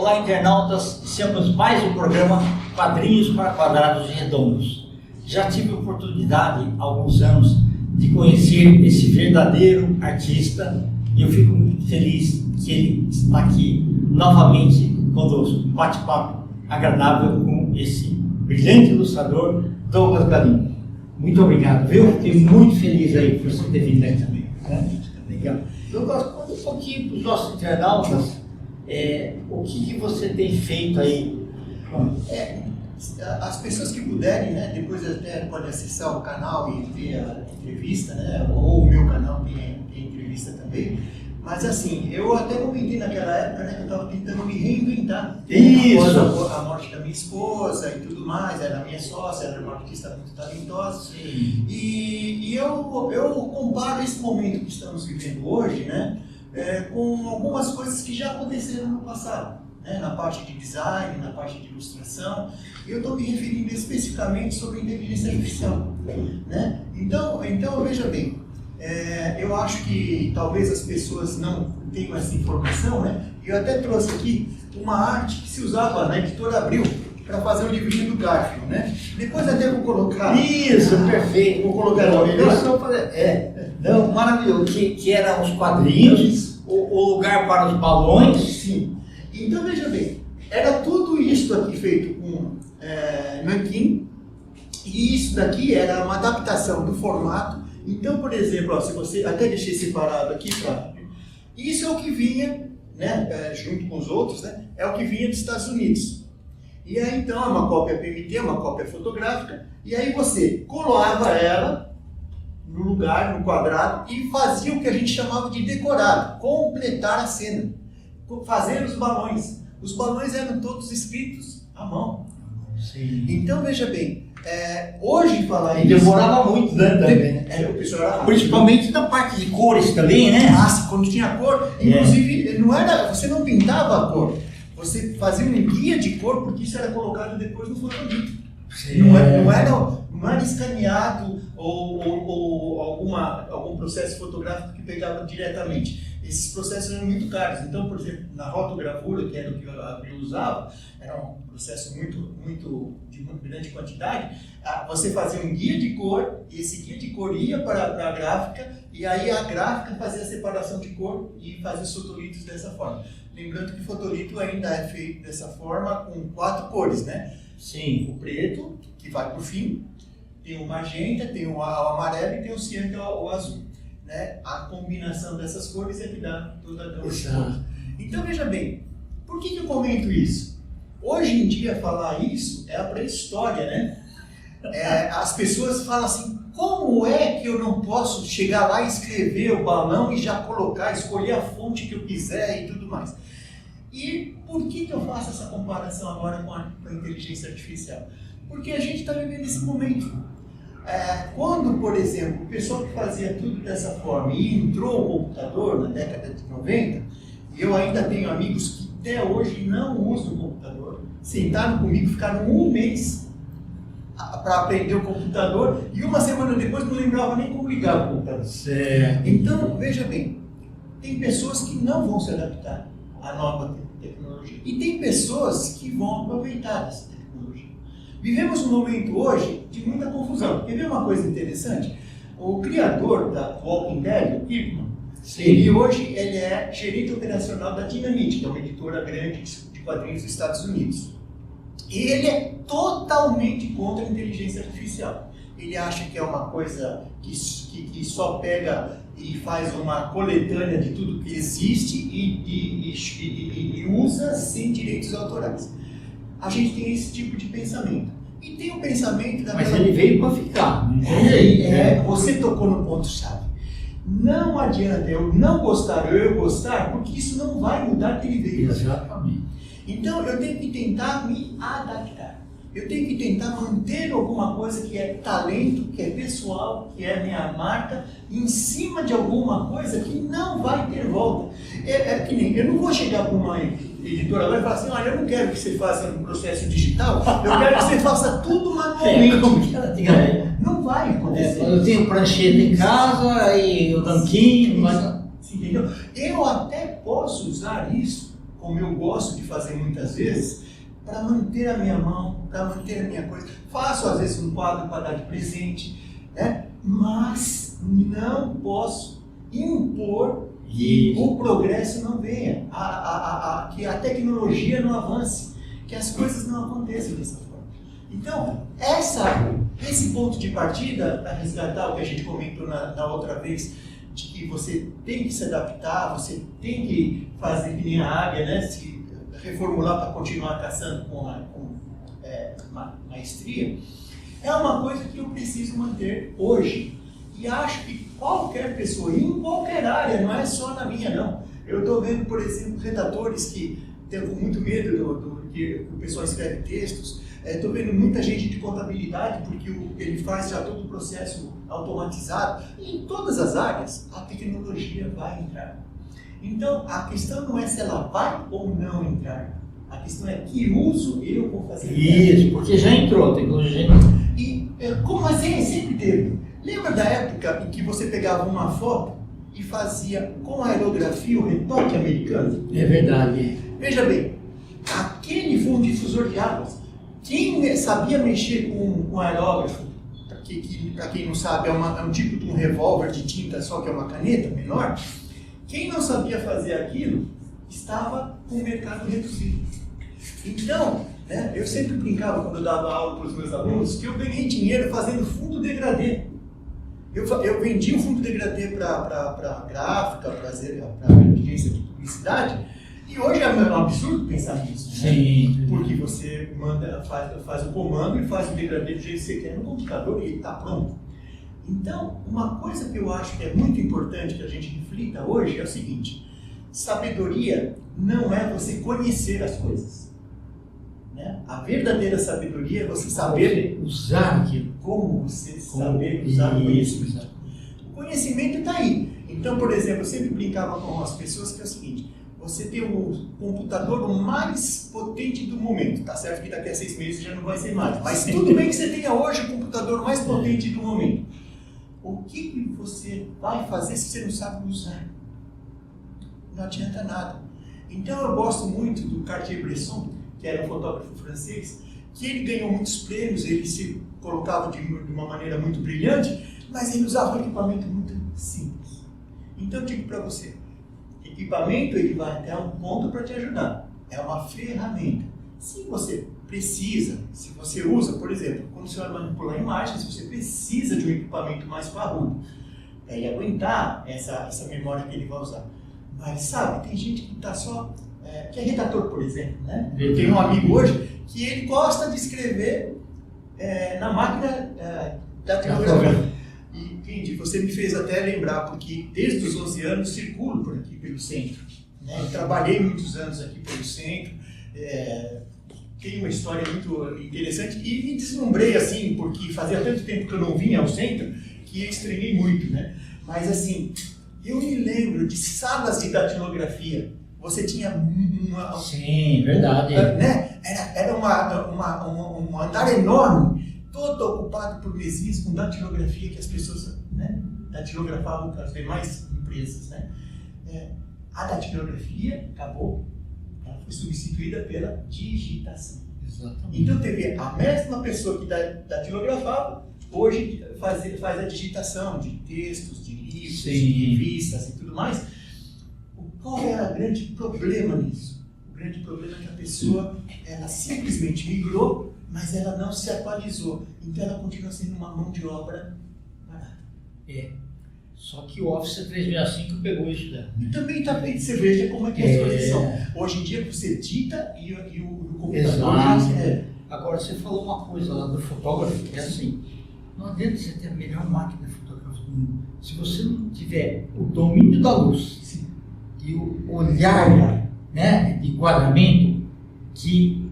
Olá, internautas, estamos mais um programa Quadrinhos para Quadrados Redondos. Já tive a oportunidade, há alguns anos, de conhecer esse verdadeiro artista e eu fico muito feliz que ele está aqui novamente conosco. Um bate-papo agradável com esse brilhante ilustrador, Douglas Galim. Muito obrigado, viu? Fiquei muito feliz aí por você ter vindo aí também. Né? Legal. Douglas, conta um pouquinho para os nossos internautas o que você tem feito aí. As pessoas que puderem, né, depois até podem acessar o canal e ver a entrevista, né, ou o meu canal tem entrevista também. Mas assim, eu até comentei naquela época, né, que eu estava tentando me reinventar. Isso! Após a morte da minha esposa e tudo mais, era minha sócia, era uma artista muito talentosa. Sim. E eu comparo esse momento que estamos vivendo hoje, né, com algumas coisas que já aconteceram no passado, né, na parte de design, na parte de ilustração. E eu estou me referindo especificamente sobre inteligência artificial, né? Então veja bem. Eu acho que talvez as pessoas não tenham essa informação, né? Eu até trouxe aqui uma arte que se usava na Editora Abril para fazer o livrinho do Garfield, né? Depois até vou colocar. Isso, perfeito. Vou colocar no melhor. Não, maravilhoso. Que eram os quadrinhos, o lugar para os balões. Sim. Então veja bem, era tudo isso aqui feito com nanquim, e isso daqui era uma adaptação do formato. Então, por exemplo, ó, se você até deixei separado aqui, isso é o que vinha, né, junto com os outros, né, é o que vinha dos Estados Unidos. E aí então é uma cópia PMT, uma cópia fotográfica, e aí você colava ela no lugar, no quadrado, e fazia o que a gente chamava de decorado, completar a cena, fazer os balões. Os balões eram todos escritos à mão. Sim. Então veja bem, hoje falar isso... demorava muito, né, também, né? O pessoal era rápido. Principalmente da parte de cores também, né? Quando tinha cor, inclusive, você não pintava a cor, você fazia um guia de cor, porque isso era colocado depois no fotolito. Não era escaneado ou algum processo fotográfico que pegava diretamente. Esses processos eram muito caros. Então, por exemplo, na rotogravura, que era o que a Abril usava, era um processo de muito grande quantidade. Você fazia um guia de cor, e esse guia de cor ia para a gráfica, e aí a gráfica fazia a separação de cor e fazia os fotolitos dessa forma. Lembrando que o fotolito ainda é feito dessa forma com 4 cores, né? Sim. O preto, que vai por fim, tem o magenta, tem o amarelo e tem o cian, que é o azul. Né? A combinação dessas cores é que dá toda a gama de cores. Então veja bem, por que eu comento isso? Hoje em dia falar isso é a pré-história, né? As pessoas falam assim, como é que eu não posso chegar lá e escrever o balão e já colocar, escolher a fonte que eu quiser e tudo mais? E por que eu faço essa comparação agora com a inteligência artificial? Porque a gente está vivendo esse momento. Quando, por exemplo, o pessoal que fazia tudo dessa forma e entrou o computador na década de 90, eu ainda tenho amigos que até hoje não usam o computador, sentaram comigo, ficaram um mês para aprender o computador e uma semana depois não lembrava nem como ligar o computador. Certo. Então, veja bem, tem pessoas que não vão se adaptar à nova tecnologia e tem pessoas que vão aproveitar dessa tecnologia. Vivemos um momento hoje de muita confusão. Quer ver uma coisa interessante? O criador da Walking Dead, o Kirkman, ele hoje é gerente operacional da Dynamite, que é uma editora grande de quadrinhos dos Estados Unidos. E ele é totalmente contra a inteligência artificial. Ele acha que é uma coisa que só pega e faz uma coletânea de tudo que existe e usa sem direitos autorais. A gente tem esse tipo de pensamento. E tem o pensamento da... Mas ele veio para ficar. Né? Você tocou no ponto-chave. Não adianta eu não gostar ou eu gostar, porque isso não vai mudar que ele veio. Exatamente. Então eu tenho que tentar me adaptar. Eu tenho que tentar manter alguma coisa que é talento, que é pessoal, que é minha marca, em cima de alguma coisa que não vai ter volta. Que nem, eu não vou chegar para uma editora agora e falar assim, olha, eu não quero que você faça um processo digital, eu quero que você faça tudo manualmente. Não vai acontecer. Eu tenho prancheta em casa e o tanquinho, mas... Entendeu? Eu até posso usar isso como eu gosto de fazer muitas vezes, para manter a minha mão, para manter a minha coisa. Faço às vezes um quadro para dar de presente, né? Mas não posso impor que o progresso não venha, que a tecnologia não avance, que as coisas não aconteçam dessa forma. Então, esse ponto de partida, para resgatar o que a gente comentou na outra vez, de que você tem que se adaptar, você tem que fazer que nem a águia, né? Se reformular para continuar caçando com maestria, é uma coisa que eu preciso manter hoje. E acho que qualquer pessoa, em qualquer área, não é só na minha, não. Eu estou vendo, por exemplo, redatores que têm muito medo do que o pessoal escreve textos. Estou vendo muita gente de contabilidade, porque ele faz já todo o processo automatizado. E em todas as áreas, a tecnologia vai entrar. Então, a questão não é se ela vai ou não entrar. A questão é que uso eu vou fazer. Isso, porque já entrou, a tecnologia já entrou. E como assim? Sempre teve. Lembra da época em que você pegava uma foto e fazia com aerografia o retoque americano? É verdade. Veja bem, aquele foi um difusor de águas. Quem sabia mexer com aerógrafo, para quem não sabe, é um tipo de um revólver de tinta, só que é uma caneta menor. Quem não sabia fazer aquilo estava com o mercado reduzido. Então, né, eu sempre brincava quando eu dava aula para os meus alunos que eu ganhei dinheiro fazendo fundo degradê. Eu vendi o fundo degradê para gráfica, para agência de publicidade, e hoje é um absurdo pensar nisso. Né? Sim. Porque você faz o comando e faz o degradê do jeito que você quer no computador e ele está pronto. Então, uma coisa que eu acho que é muito importante que a gente reflita hoje é o seguinte: sabedoria não é você conhecer as coisas. Né? A verdadeira sabedoria é você saber usar aquilo. Como você saber usar o conhecimento. O conhecimento está aí. Então, por exemplo, eu sempre brincava com as pessoas que é o seguinte: você tem o computador mais potente do momento. Tá certo que daqui a 6 meses já não vai ser mais. Mas tudo bem que você tenha hoje o computador mais potente do momento. O que você vai fazer se você não sabe usar? Não adianta nada. Então eu gosto muito do Cartier-Bresson, que era um fotógrafo francês, que ele ganhou muitos prêmios, ele se colocava de uma maneira muito brilhante, mas ele usava um equipamento muito simples. Então eu digo para você, equipamento ele vai até um ponto para te ajudar. É uma ferramenta. Se você precisa, se você usa, por exemplo, quando você vai manipular imagens, você precisa de um equipamento mais parrudo e aguentar essa memória que ele vai usar. Mas sabe, tem gente que está só... que é redator, por exemplo, né? Eu tenho um amigo hoje que ele gosta de escrever na máquina da tipografia. E, Kendi, você me fez até lembrar, porque desde os 11 anos circulo por aqui pelo centro. Né? Eu trabalhei muitos anos aqui pelo centro. Tem uma história muito interessante e me deslumbrei assim, porque fazia tanto tempo que eu não vinha ao centro que eu estranhei muito, né? Mas assim, eu me lembro de salas de datilografia. Você tinha uma... Sim, verdade. Né? Era um andar enorme, todo ocupado por mesinhas com datilografia que as pessoas, né, datilografavam para as demais empresas. Né? A datilografia acabou. Ela foi substituída pela digitação. Exatamente. Então teve a mesma pessoa que datilografava, hoje faz a digitação de textos, de livros, Sim, de revistas e tudo mais. Qual é o grande problema nisso? O grande problema é que a pessoa ela simplesmente migrou, mas ela não se atualizou. Então ela continua sendo uma mão de obra barata. Só que o Office 365 pegou isso dela. E também você veja como é que as coisas são. Hoje em dia você dita e o computador já escreve. Agora você falou uma coisa lá do fotógrafo, que é assim, não adianta você ter a melhor máquina fotográfica do mundo. Se você não tiver o domínio da luz, sim, e o olhar, né, de enquadramento, que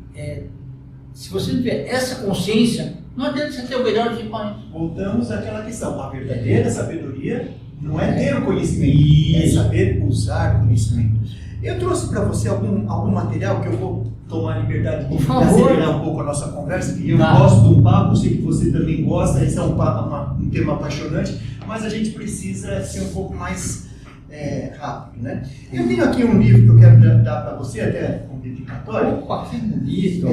se você não tiver essa consciência, não adianta você ter o melhor equipamento. Voltamos àquela questão, a verdadeira sabedoria não é ter o conhecimento, é saber usar o conhecimento. Eu trouxe para você algum material que eu vou tomar a liberdade de acelerar um pouco a nossa conversa, que eu gosto do papo, sei que você também gosta, esse é um tema apaixonante, mas a gente precisa ser um pouco mais rápido, né? Eu tenho aqui um livro que eu quero dar para você, até como dedicatório. Opa, que bonito!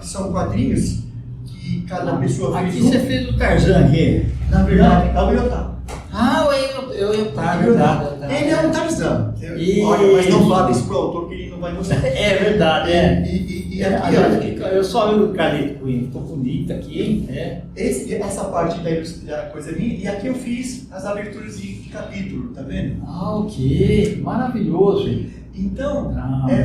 São quadrinhos que cada pessoa fez. Aqui você fez o Tarzan aqui. Na verdade, é o Iotá. Ah, eu tá, verdade. Ele é um Tarzan. Olha, mas não fala isso pro autor que ele não vai gostar. É verdade, é. E aqui, eu só vi o Carlito Cunha, ficou bonito aqui, hein? Essa parte da coisa minha, e aqui eu fiz as aberturas de capítulo, tá vendo? Ah, ok, maravilhoso. Então,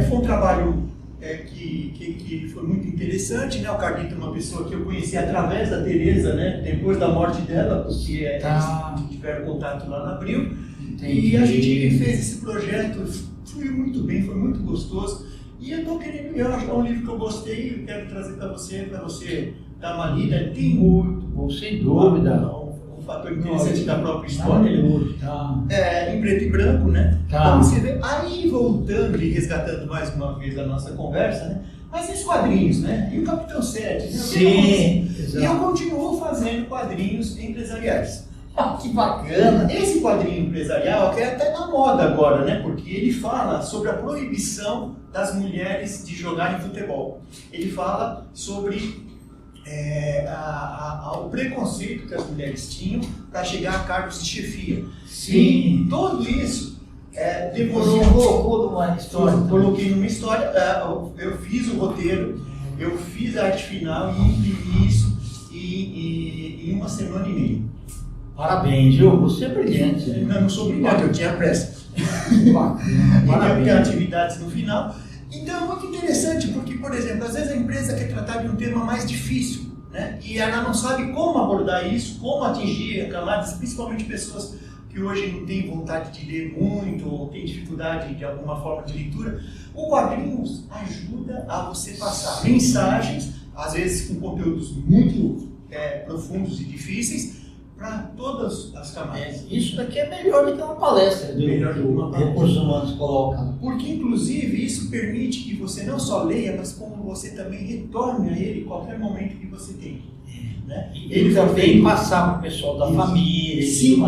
foi um trabalho que foi muito interessante, né? O Carlito é uma pessoa que eu conheci através da Tereza, né? Depois da morte dela, porque eles tiveram contato lá no Abril. Entendi. E a gente fez esse projeto, fluiu muito bem, foi muito gostoso. E eu tô querendo, eu acho que é um livro que eu gostei, eu quero trazer para você dar uma lida. Tem muito bom, sem dúvida. Um fator interessante da própria história. Tá. Em preto e branco, né? Tá. Então você vê, aí voltando e resgatando mais uma vez a nossa conversa, né? Mas esses quadrinhos, né? E o Capitão 7, né? Sim, e eu continuo fazendo quadrinhos empresariais. Que bacana! Esse quadrinho empresarial, que é até na moda agora, né? Porque ele fala sobre a proibição das mulheres de jogarem futebol. Ele fala sobre o preconceito que as mulheres tinham para chegar a cargos de chefia. Sim. E tudo isso demorou. Você colocou numa história. Coloquei numa história, eu fiz o roteiro, eu fiz a arte final e imprimi isso em uma semana e meia. Parabéns, viu? Você é brilhante. Não sou brilhante, eu tinha pressa. Bacana. E tem atividades no final. Então é muito interessante porque, por exemplo, às vezes a empresa quer tratar de um tema mais difícil, né? E ela não sabe como abordar isso, como atingir camadas, principalmente pessoas que hoje não têm vontade de ler muito ou têm dificuldade de alguma forma de leitura. O quadrinhos ajuda a você passar mensagens, às vezes com conteúdos muito profundos e difíceis, para todas as camadas. Isso daqui é melhor do que uma palestra, melhor do que uma palestra. Recursos Humanos coloca. Porque, inclusive, isso permite que você não só leia, mas como você também retorne a ele em qualquer momento que você tem. Né? Ele também passar para o pessoal da família. Sim,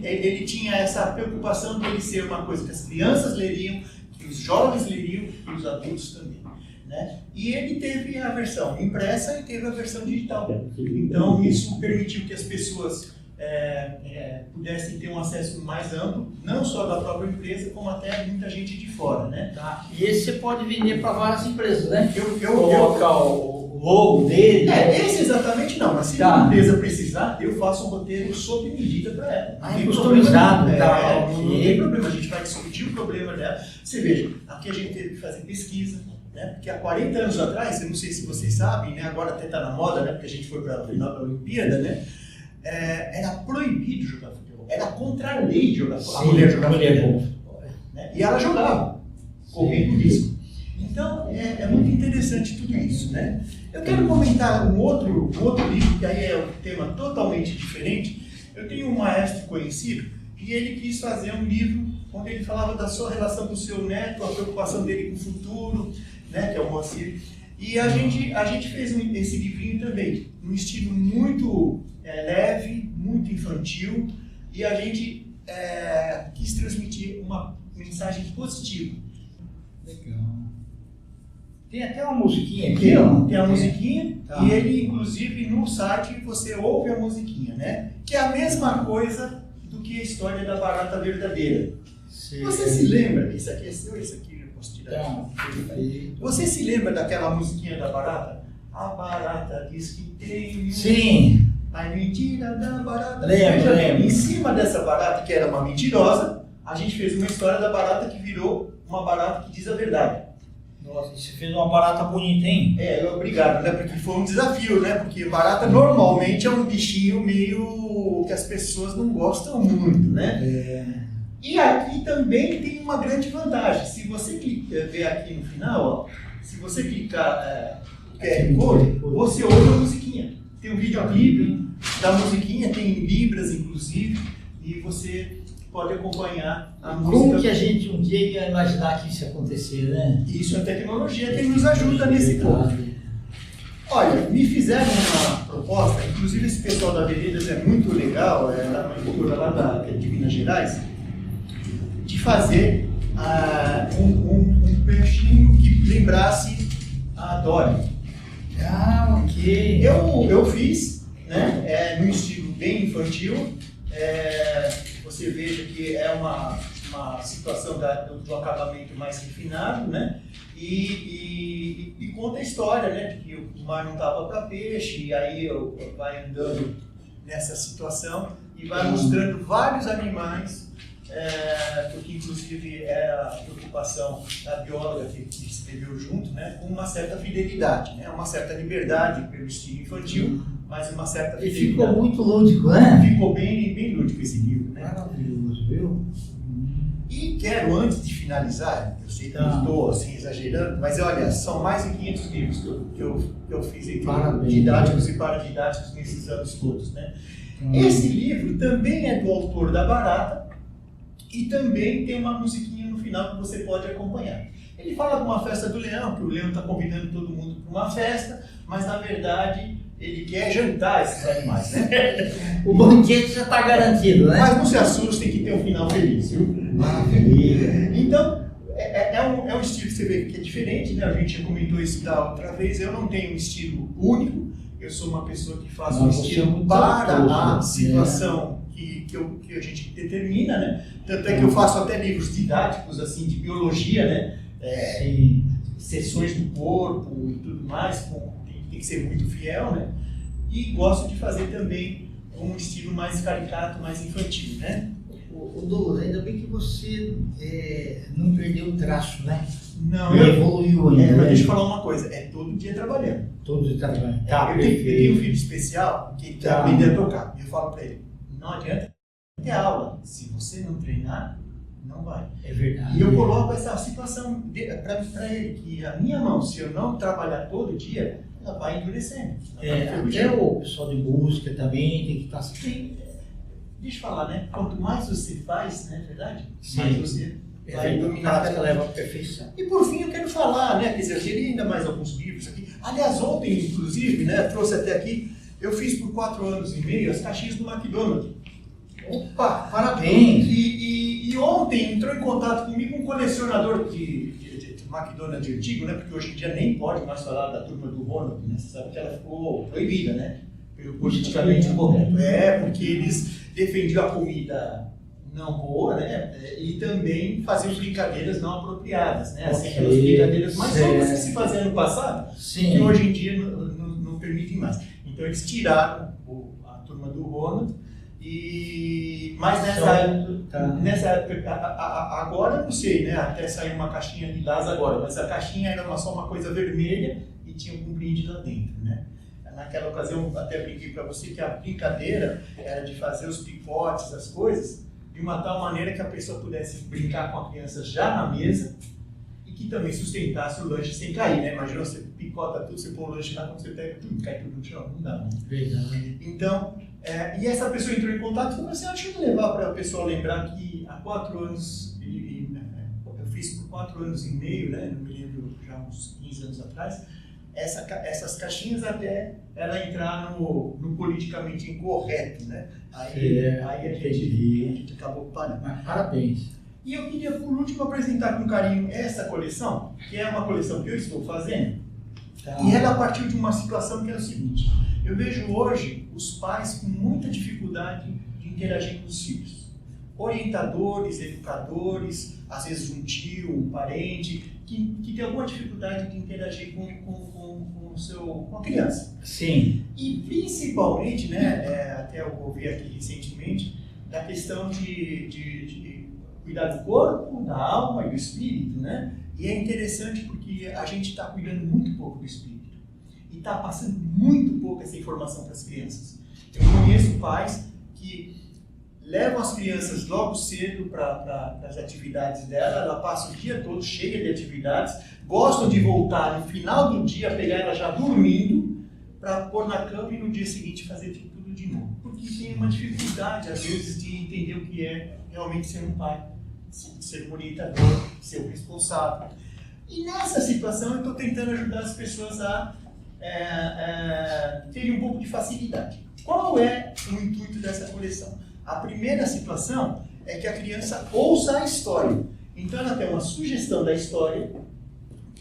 ele tinha essa preocupação de ele ser uma coisa que as crianças leriam, que os jovens leriam e os adultos também. Né? E ele teve a versão impressa e teve a versão digital. Então isso permitiu que as pessoas pudessem ter um acesso mais amplo, não só da própria empresa, como até muita gente de fora. Né? Tá. E esse você pode vender para várias empresas, né? Colocar o logo dele. Esse exatamente não, mas se a empresa precisar, eu faço um roteiro sob medida para ela. É customizado. Não tem problema, a gente vai discutir o problema dela. Você veja, aqui a gente teve que fazer pesquisa. Né? Porque há 40 anos atrás, eu não sei se vocês sabem, né? Agora até está na moda, né? Porque a gente foi para a final da Olimpíada, né? Era proibido jogar futebol, era contra a lei jogar futebol. A mulher jogar futebol. Né? E ela jogava, correndo risco. Então, é muito interessante tudo isso. Né? Eu quero comentar um outro livro, que aí é um tema totalmente diferente. Eu tenho um maestro conhecido e ele quis fazer um livro onde ele falava da sua relação com o seu neto, a preocupação dele com o futuro, né, que é o Moacir. E a gente fez esse livrinho também, num estilo muito leve, muito infantil, e a gente quis transmitir uma mensagem positiva. Legal. Tem até uma musiquinha aqui, ó. Tem a musiquinha, e ele, inclusive, no site você ouve a musiquinha, né? Que é a mesma coisa do que a história da barata verdadeira. Sim. Você se lembra? Isso aqui é seu, isso aqui eu posso tirar. Você se lembra daquela musiquinha da barata? A barata diz que tem. Sim. A mentira da barata. Lembro. Em cima dessa barata, que era uma mentirosa, a gente fez uma história da barata que virou uma barata que diz a verdade. Nossa, você fez uma barata bonita, hein? Obrigado, né? Porque foi um desafio, né? Porque barata normalmente é um bichinho meio que as pessoas não gostam muito, né? E aqui também tem uma grande vantagem. Se você ver aqui no final, ó, se você clicar no QR Code, você ouve a musiquinha. Tem um videoclipe da musiquinha, tem libras inclusive, e você pode acompanhar a música. Como que a gente um dia ia imaginar que isso ia acontecer, né? Isso é tecnologia que nos ajuda nesse ponto. Olha, me fizeram uma proposta, inclusive esse pessoal da Veredas é muito legal, autora lá de Minas Gerais de fazer um peixinho que lembrasse a Dory. Ah, ok. Eu fiz, né, num estilo bem infantil. Você veja que é uma situação do acabamento mais refinado, né? E conta a história, né? De que o mar não estava para peixe, e aí vai andando nessa situação e vai mostrando vários animais, porque inclusive é a preocupação da bióloga que escreveu junto, né? Com uma certa fidelidade, né? Uma certa liberdade pelo estilo infantil, mas uma certa fidelidade. E ficou muito lúdico, né? Ficou bem lúdico esse livro, né? Maravilhoso, viu? E quero, antes de finalizar, eu sei que eu estou assim, exagerando, mas olha, são mais de 500 livros que eu fiz entre didáticos e paradidáticos nesses anos todos, né? Esse livro também é do autor da Barata e também tem uma musiquinha no final que você pode acompanhar. Ele fala de uma festa do leão, que o leão está convidando todo mundo para uma festa, mas na verdade ele quer jantar esses animais, né? O banquete já está garantido, né? Mas não se assustem que tem um final feliz, viu? Maravilha. Então, é um estilo que você vê que é diferente, né? A gente já comentou isso da outra vez. Eu não tenho um estilo único, eu sou uma pessoa que faz um estilo para a situação que a gente determina, né? Tanto é que eu faço até livros didáticos, assim, de biologia, né? Seções do corpo e tudo mais, tem que ser muito fiel, né? E gosto de fazer também um estilo mais caricato, mais infantil, né? Douglas, ainda bem que você não perdeu o traço, né? Não, evoluiu ainda. Mas deixa eu falar uma coisa, é todo dia trabalhando. Todo dia trabalhando. Eu tenho um filho especial que quer aprender a tocar. E eu falo para ele, não adianta ter aula. Se você não treinar, não vai. É verdade. E eu coloco essa situação para ele, que a minha mão, se eu não trabalhar todo dia, ela vai endurecendo. Até o pessoal de música também tem que estar assim. Deixa eu falar, né? Quanto mais você faz, né? Verdade? Sim. Mais você vai dominar. Que leva à perfeição. E por fim eu quero falar, né? Quer dizer, eu teria ainda mais alguns livros aqui. Aliás, ontem, inclusive, né? Trouxe até aqui, eu fiz por 4 anos e meio as caixinhas do McDonald's. Opa, parabéns! E ontem entrou em contato comigo um colecionador de McDonald's antigo, né? Porque hoje em dia nem pode mais falar da turma do Ronald, né? Você sabe que ela ficou proibida, né? Pelo politicamente correto. Porque eles defendiam a comida não boa, né? E também faziam brincadeiras não apropriadas, né? Assim, aquelas brincadeiras mais outras que se faziam no passado, que hoje em dia não permitem mais. Então eles tiraram a turma do Ronald. Mas nessa época, agora eu não sei, né? Até saiu uma caixinha lilás agora, mas a caixinha era só uma coisa vermelha e tinha um brinde lá dentro, né? Naquela ocasião, até brinquei para você que a brincadeira era de fazer os picotes, as coisas, de uma tal maneira que a pessoa pudesse brincar com a criança já na mesa e que também sustentasse o lanche sem cair, né? Imagina, você picota tudo, você põe o lanche lá, quando você pega tudo, cai tudo no chão, não dá, né? Verdade. Então, e essa pessoa entrou em contato e falou assim, deixa eu levar para a pessoa lembrar que há 4 anos, eu fiz por 4 anos e meio, né? Não me lembro, já uns 15 anos atrás, essas caixinhas até ela entrar no politicamente incorreto, né? Aí a gente acabou parando. Mas parabéns. E eu queria, por último, apresentar com carinho essa coleção, que é uma coleção que eu estou fazendo, e ela partiu de uma situação que é o seguinte, eu vejo hoje os pais com muita dificuldade de interagir com os filhos. Orientadores, educadores, às vezes um tio, um parente, que tem alguma dificuldade de interagir com a criança. Sim. E principalmente, né, até eu ouvi aqui recentemente, da questão de cuidar do corpo, da alma e do espírito, né? E é interessante porque a gente está cuidando muito pouco do espírito. E está passando muito pouco essa informação para as crianças. Eu conheço pais que levam as crianças logo cedo para as atividades dela, ela passa o dia todo cheia de atividades, gostam de voltar no final do dia, pegar ela já dormindo, para pôr na cama e no dia seguinte fazer tudo de novo. Porque tem uma dificuldade, às vezes, de entender o que é realmente ser um pai, ser um orientador, ser um responsável. E nessa situação eu estou tentando ajudar as pessoas a terem um pouco de facilidade. Qual é o intuito dessa coleção? A primeira situação é que a criança ouça a história. Então ela tem uma sugestão da história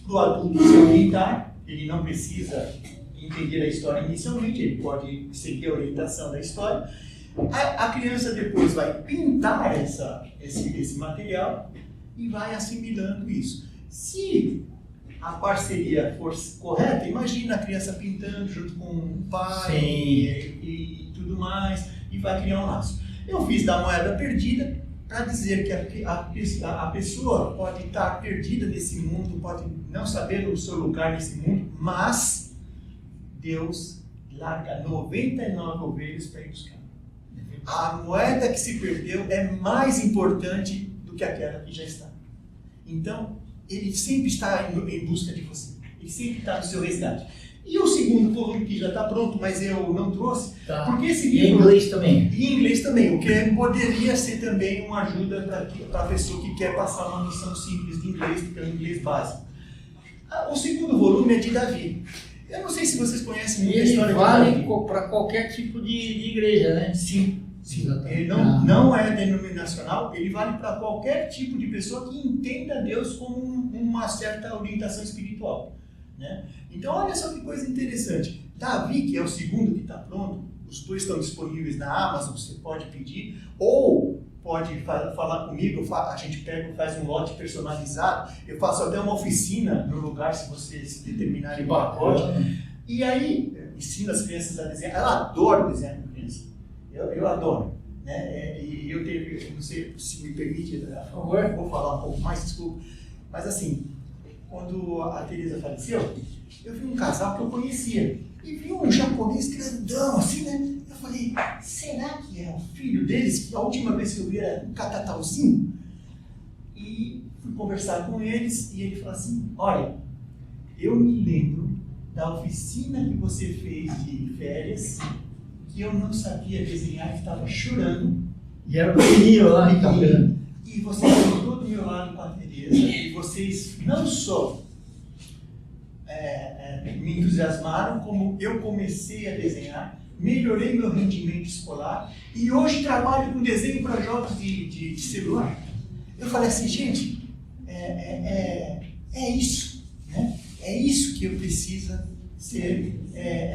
para o adulto se orientar. Ele não precisa entender a história inicialmente, ele pode seguir a orientação da história. A criança depois vai pintar esse material e vai assimilando isso. Se a parceria for correta, imagina a criança pintando junto com o pai e tudo mais, e vai criar um laço. Eu fiz da moeda perdida para dizer que a pessoa pode estar perdida nesse mundo, pode não saber o seu lugar nesse mundo, mas Deus larga 99 ovelhas para ir buscar. A moeda que se perdeu é mais importante do que aquela que já está. Então, ele sempre está em busca de você. Ele sempre está no seu resgate. E o segundo volume que já está pronto, mas eu não trouxe, porque esse livro... E em inglês também. E em inglês também, o que poderia ser também uma ajuda para a pessoa que quer passar uma noção simples de inglês, porque é o inglês básico. O segundo volume é de Davi. Eu não sei se vocês conhecem muita história de Davi. Ele vale para qualquer tipo de igreja, né? Sim. Ele não é denominacional, ele vale para qualquer tipo de pessoa que entenda Deus como uma certa orientação espiritual, né? Então olha só que coisa interessante. Davi, que é o segundo que está pronto, os dois estão disponíveis na Amazon, você pode pedir, ou pode falar comigo, a gente pega e faz um lote personalizado, eu faço até uma oficina no lugar se vocês determinarem o pacote, e aí ensino as crianças a desenhar. Ela adora desenhar com criança. Eu adoro, né? E eu não sei se me permite, por favor, vou falar um pouco mais, desculpa. Mas assim, quando a Teresa faleceu, eu vi um casal que eu conhecia. E vi um japonês grandão, assim, né? Eu falei, será que é o filho deles? Que a última vez que eu vi era um catatauzinho. E fui conversar com eles e ele falou assim, olha, eu me lembro da oficina que você fez de férias, que eu não sabia desenhar, que estava chorando. E era pequenininho lá, e vocês sentou do meu lado com a Teresa, e vocês não só me entusiasmaram, como eu comecei a desenhar, melhorei meu rendimento escolar, e hoje trabalho com desenho para jogos de celular. Eu falei assim, gente, é isso, né? É isso que eu preciso ser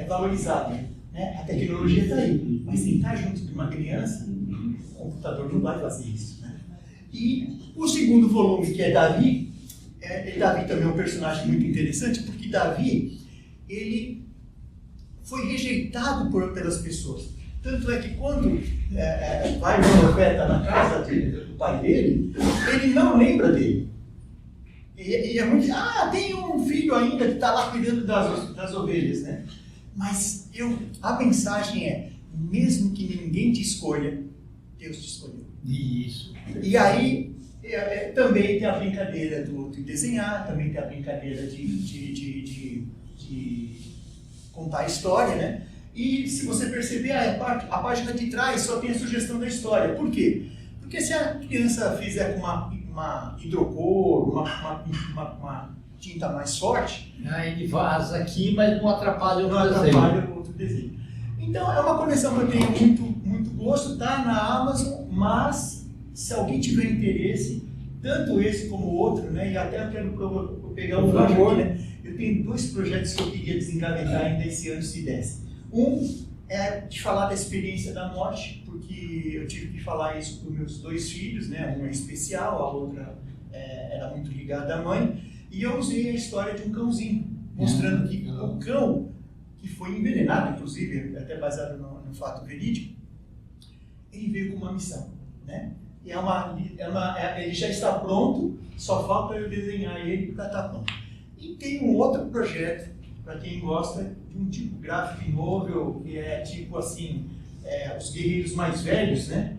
valorizado. Né? A tecnologia está aí, mas sentar junto de uma criança, o computador não vai fazer isso. Né? E o segundo volume, que é Davi, Davi também é um personagem muito interessante, porque Davi, ele foi rejeitado pelas pessoas. Tanto é que quando vai o profeta na casa do pai dele, ele não lembra dele. E é muito, tem um filho ainda que está lá cuidando das ovelhas, né? Mas a mensagem é, mesmo que ninguém te escolha, Deus te escolheu. Isso. E aí, também tem a brincadeira de desenhar, também tem a brincadeira de contar a história, né? E se você perceber, a página de trás só tem a sugestão da história. Por quê? Porque se a criança fizer com uma hidrocor, uma tinta mais forte, ele vaza aqui, mas não atrapalha o outro desenho. Então é uma coleção que eu tenho muito gosto, tá na Amazon, mas se alguém tiver interesse, tanto esse como o outro, né, e até eu quero pegar um favor, né, eu tenho 2 projetos que eu queria desengavetar ainda esse ano, se desse. Um é de falar da experiência da morte, porque eu tive que falar isso para os meus 2 filhos, né, uma é especial, a outra era muito ligada à mãe. E eu usei a história de um cãozinho, mostrando que o cão, que foi envenenado, inclusive, até baseado no fato verídico, ele veio com uma missão, né? E ele já está pronto, só falta eu desenhar ele para estar pronto. E tem um outro projeto, para quem gosta, de um tipo graphic novel, que é tipo assim, os guerreiros mais velhos, né?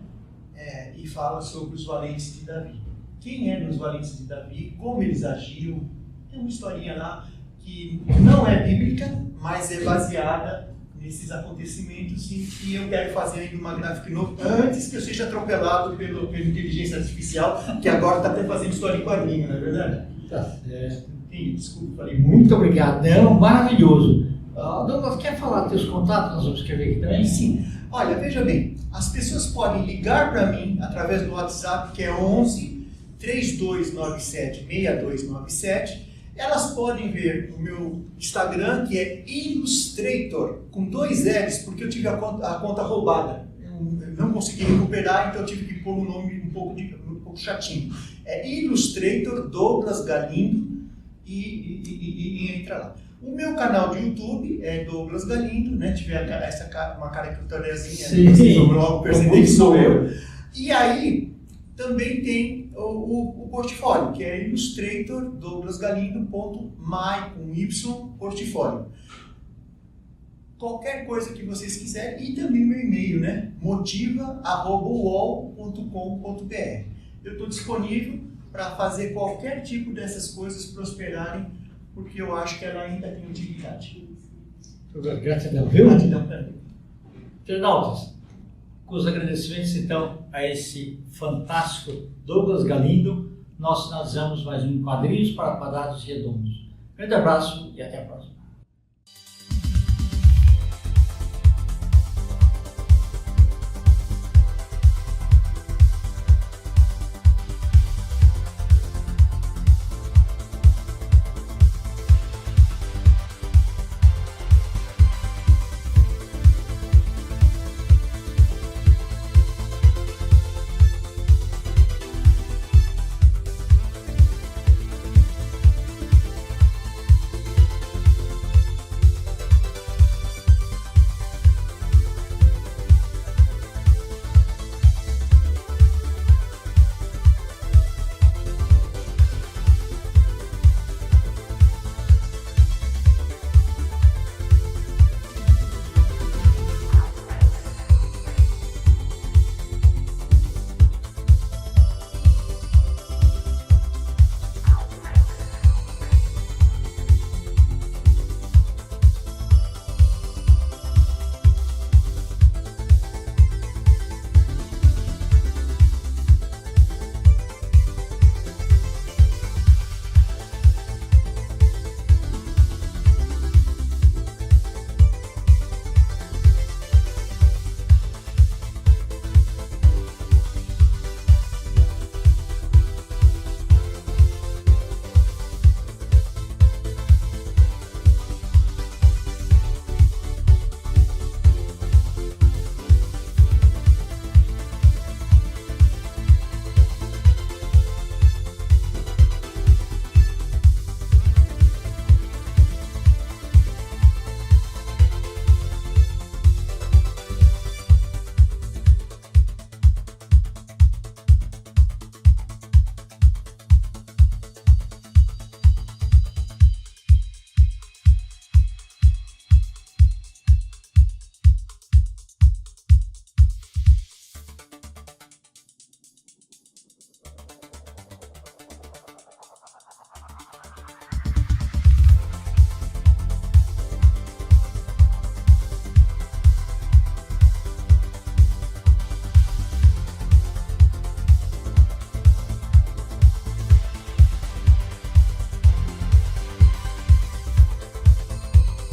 E fala sobre os valentes de Davi. Quem eram os valentes de Davi, como eles agiam. Tem uma historinha lá que não é bíblica, mas é baseada nesses acontecimentos e eu quero fazer ainda uma gráfica nova antes que eu seja atropelado pela inteligência artificial, que agora está até fazendo história em quadrinho, não é verdade? Tá certo. Desculpa, falei muito obrigado. Não, maravilhoso. Douglas, quer falar dos teus contatos? Nós vamos escrever aqui também? Sim. Olha, veja bem, As pessoas podem ligar para mim através do WhatsApp, que é 11 3297 6297. Elas podem ver o meu Instagram, que é Illustrator, com 2 L's, porque eu tive a conta roubada. Eu não consegui recuperar, então eu tive que pôr um nome um pouco chatinho. É Illustrator Douglas Galindo e entra lá. O meu canal de YouTube é Douglas Galindo, né? Tiver uma caricaturazinha, vocês vão logo perceber que sou eu. E aí também tem o portfólio, que é Illustrator douglasgalindo.my com Y portfólio. Qualquer coisa que vocês quiserem, e também meu e-mail, né? motiva@uol.com.br. Eu estou disponível para fazer qualquer tipo dessas coisas prosperarem, porque eu acho que ela ainda tem utilidade. Gratidão, viu? Gratidão para mim. Internautas, com os agradecimentos então a esse fantástico Douglas Galindo, nós finalizamos mais um Quadrinhos para Quadrados Redondos. Grande abraço e até a próxima.